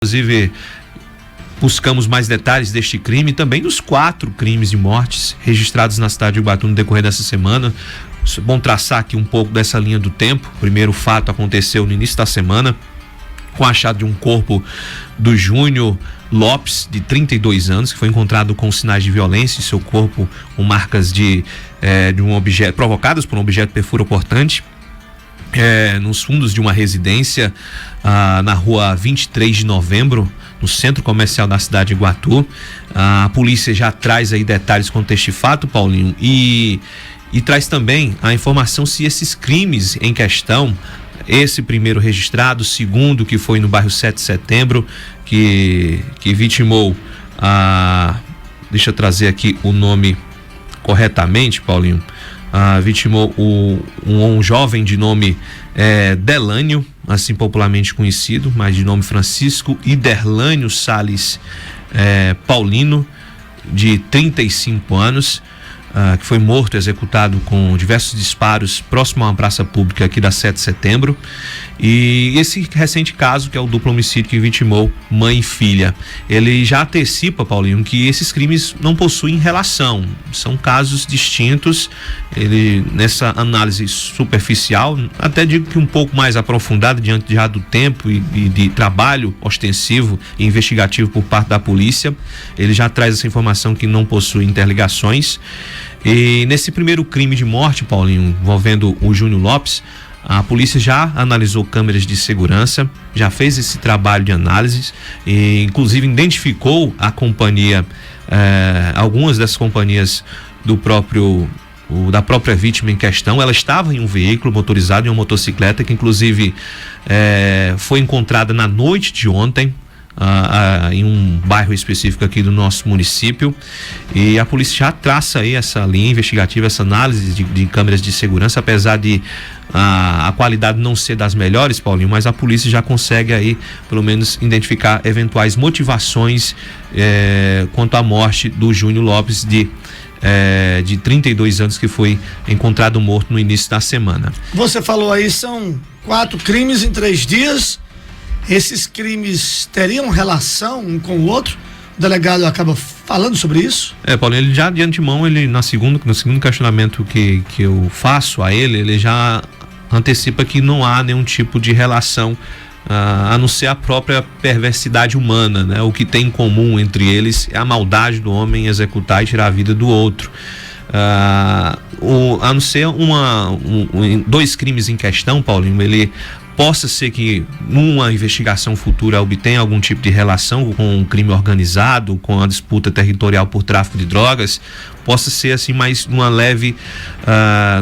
Inclusive, buscamos mais detalhes deste crime e também dos 4 crimes de mortes registrados na cidade de Iguatu no decorrer dessa semana. É bom traçar aqui um pouco dessa linha do tempo. O primeiro fato aconteceu no início da semana, com a achado de um corpo do Júnior Lopes, de 32 anos, que foi encontrado com sinais de violência em seu corpo, com marcas de um objeto, provocadas por um objeto perfuro-cortante, nos fundos de uma residência na rua 23 de novembro, no centro comercial da cidade de Iguatu. A polícia já traz aí detalhes quanto a este fato, Paulinho, e traz também a informação se esses crimes em questão, esse primeiro registrado, segundo que foi no bairro 7 de Setembro, que vitimou deixa eu trazer aqui o nome corretamente, Paulinho, vitimou um jovem de nome Delânio, assim popularmente conhecido, mas de nome Francisco Iderlânio Salles Paulino, de 35 anos, que foi morto, executado com diversos disparos próximo a uma praça pública aqui da 7 de Setembro. E esse recente caso, que é o duplo homicídio que vitimou mãe e filha, ele já antecipa, Paulinho, que esses crimes não possuem relação, são casos distintos. Ele, nessa análise superficial, até digo que um pouco mais aprofundada diante já do tempo e de trabalho ostensivo e investigativo por parte da polícia, ele já traz essa informação que não possui interligações. E nesse primeiro crime de morte, Paulinho, envolvendo o Júnior Lopes, a polícia já analisou câmeras de segurança, já fez esse trabalho de análise e inclusive identificou a companhia, algumas das companhias da própria vítima em questão. Ela estava em um veículo motorizado, em uma motocicleta, que inclusive foi encontrada na noite de ontem, em um bairro específico aqui do nosso município, e a polícia já traça aí essa linha investigativa, essa análise de câmeras de segurança, apesar de a qualidade não ser das melhores, Paulinho, mas a polícia já consegue aí pelo menos identificar eventuais motivações quanto à morte do Júnior Lopes, de 32 anos, que foi encontrado morto no início da semana. Você falou aí, são 4 crimes em 3 dias. Esses crimes teriam relação um com o outro? O delegado acaba falando sobre isso? Paulinho, ele já de antemão, no segundo questionamento que eu faço a ele já antecipa que não há nenhum tipo de relação, a não ser a própria perversidade humana, né? O que tem em comum entre eles é a maldade do homem executar e tirar a vida do outro. A não ser 2 crimes em questão, Paulinho, ele possa ser que numa investigação futura obtenha algum tipo de relação com um crime organizado, com a disputa territorial por tráfico de drogas, possa ser assim mais uma leve,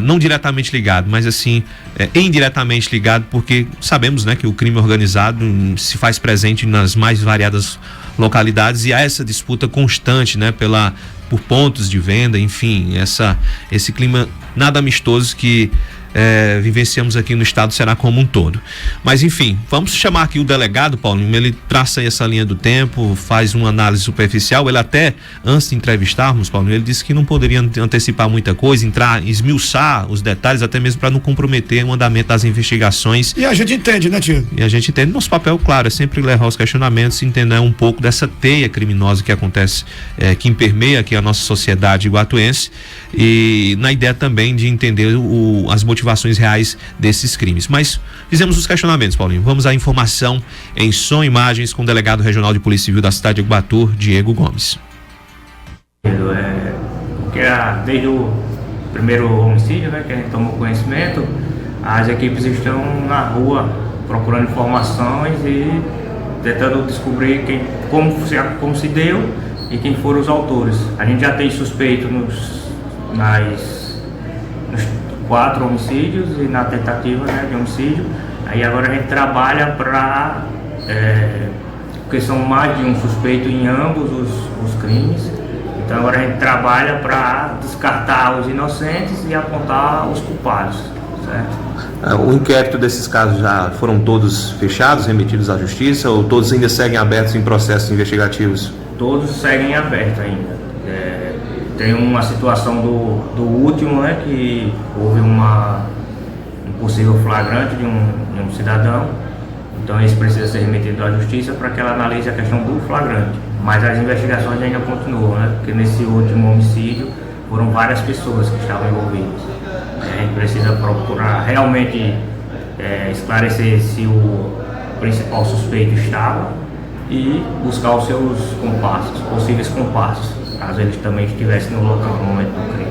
não diretamente ligado, mas assim indiretamente ligado, porque sabemos, né, que o crime organizado se faz presente nas mais variadas localidades e há essa disputa constante, né, por pontos de venda, enfim, esse clima nada amistoso que vivenciamos aqui no estado será como um todo. Mas enfim, vamos chamar aqui o delegado, Paulinho. Ele traça aí essa linha do tempo, faz uma análise superficial. Ele até, antes de entrevistarmos, Paulinho, ele disse que não poderia antecipar muita coisa, esmiuçar os detalhes, até mesmo para não comprometer o andamento das investigações. E a gente entende, né, tio? E a gente entende. Nosso papel, claro, é sempre levar os questionamentos e entender um pouco dessa teia criminosa que acontece, que permeia aqui a nossa sociedade iguatuense, e na ideia também de entender as motivações reais desses crimes. Mas fizemos os questionamentos, Paulinho. Vamos à informação em som e imagens com o delegado regional de Polícia Civil da cidade de Iguatu, Diego Gomes. Porque desde o primeiro homicídio, né, que a gente tomou conhecimento, as equipes estão na rua procurando informações e tentando descobrir como se deu e quem foram os autores. A gente já tem suspeito nos 4 homicídios e na tentativa, né, de homicídio. Aí agora a gente trabalha porque são mais de um suspeito em ambos os crimes. Então agora a gente trabalha para descartar os inocentes e apontar os culpados, certo? O inquérito desses casos já foram todos fechados, remetidos à justiça, ou todos ainda seguem abertos em processos investigativos? Todos seguem abertos ainda. Tem uma situação do último, né, que houve um possível flagrante de um cidadão. Então esse precisa ser remetido à justiça para que ela analise a questão do flagrante. Mas as investigações ainda continuam, né? Porque nesse último homicídio foram várias pessoas que estavam envolvidas. A gente precisa procurar realmente esclarecer se o principal suspeito estava e buscar os seus comparsas, possíveis comparsas, caso eles também estivessem no local no momento do crime.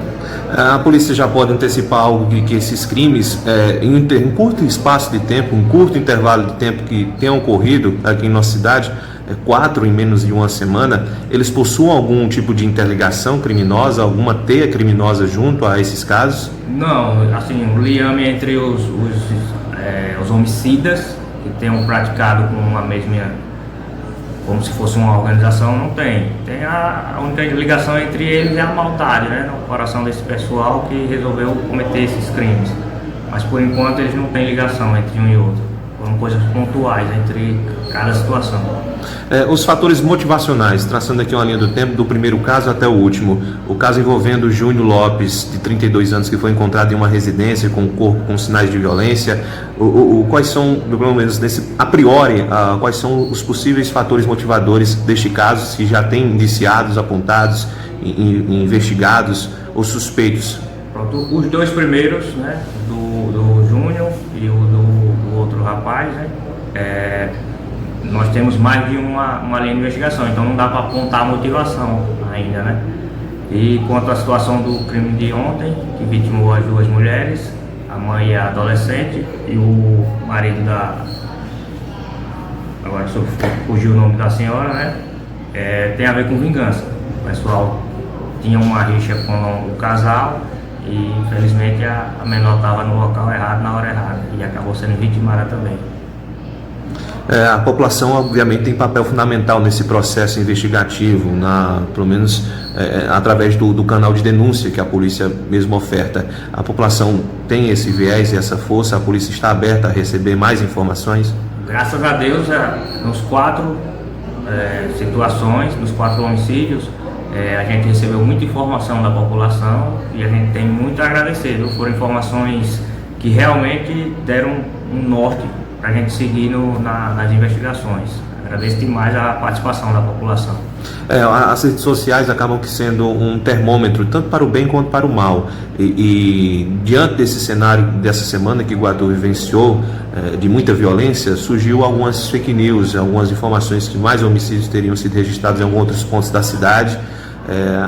A polícia já pode antecipar algo que esses crimes, em um curto espaço de tempo, um curto intervalo de tempo que tenham ocorrido aqui em nossa cidade, 4 em menos de uma semana, eles possuam algum tipo de interligação criminosa, alguma teia criminosa junto a esses casos? Não, assim, o liame entre os homicidas que tenham praticado com uma mesma, como se fosse uma organização, não tem. Tem a única ligação entre eles é a maldade, né, no coração desse pessoal que resolveu cometer esses crimes. Mas por enquanto eles não têm ligação entre um e outro. Foram coisas pontuais entre cada situação. Os fatores motivacionais, traçando aqui uma linha do tempo, do primeiro caso até o último. O caso envolvendo o Júnior Lopes, de 32 anos, que foi encontrado em uma residência com o corpo com sinais de violência. Quais são, pelo menos a priori, quais são os possíveis fatores motivadores deste caso, se já tem indiciados, apontados, investigados ou suspeitos? Pronto, os dois primeiros, né, do Júnior e o do outro rapaz, né, nós temos mais de uma linha de investigação, então não dá para apontar a motivação ainda, né? E quanto à situação do crime de ontem, que vitimou as duas mulheres, a mãe e a adolescente, e o marido agora fugiu o nome da senhora, né? Tem a ver com vingança. O pessoal tinha uma rixa com o casal e infelizmente a menor estava no local errado, na hora errada, e acabou sendo vitimada também. A população, obviamente, tem papel fundamental nesse processo investigativo, pelo menos através do canal de denúncia que a polícia mesmo oferta. A população tem esse viés e essa força? A polícia está aberta a receber mais informações? Graças a Deus, nos 4 situações, nos 4 homicídios, a gente recebeu muita informação da população e a gente tem muito a agradecer. Foram informações que realmente deram um norte para a gente seguir nas investigações. Agradeço demais a participação da população. As redes sociais acabam sendo um termômetro tanto para o bem quanto para o mal. E diante desse cenário dessa semana que Iguatu vivenciou, de muita violência, surgiu algumas fake news, algumas informações que mais homicídios teriam sido registrados em alguns outros pontos da cidade.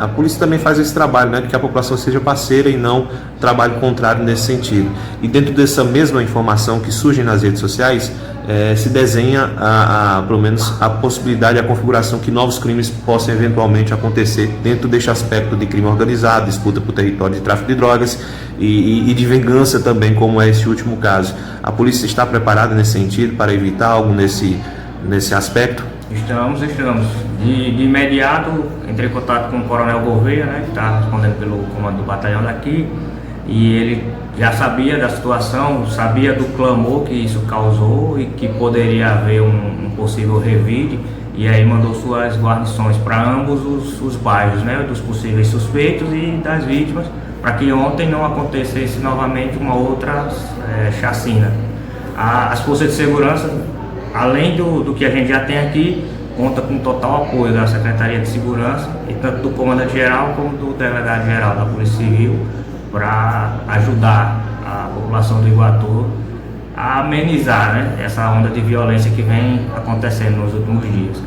A polícia também faz esse trabalho, né, de que a população seja parceira e não trabalho contrário nesse sentido. E dentro dessa mesma informação que surge nas redes sociais, se desenha pelo menos a possibilidade, a configuração que novos crimes possam eventualmente acontecer dentro deste aspecto de crime organizado, disputa por território de tráfico de drogas e de vingança também, como é esse último caso. A polícia está preparada nesse sentido para evitar algo nesse aspecto? Estamos. De imediato, entrei em contato com o Coronel Gouveia, né, que está respondendo pelo comando do batalhão daqui, e ele já sabia da situação, sabia do clamor que isso causou e que poderia haver um possível revide, e aí mandou suas guarnições para ambos os bairros, né, dos possíveis suspeitos e das vítimas, para que ontem não acontecesse novamente uma outra chacina. As forças de segurança, além do que a gente já tem aqui, conta com total apoio da Secretaria de Segurança, e tanto do comandante-geral como do delegado-geral da Polícia Civil, para ajudar a população do Iguatu a amenizar, né, essa onda de violência que vem acontecendo nos últimos dias.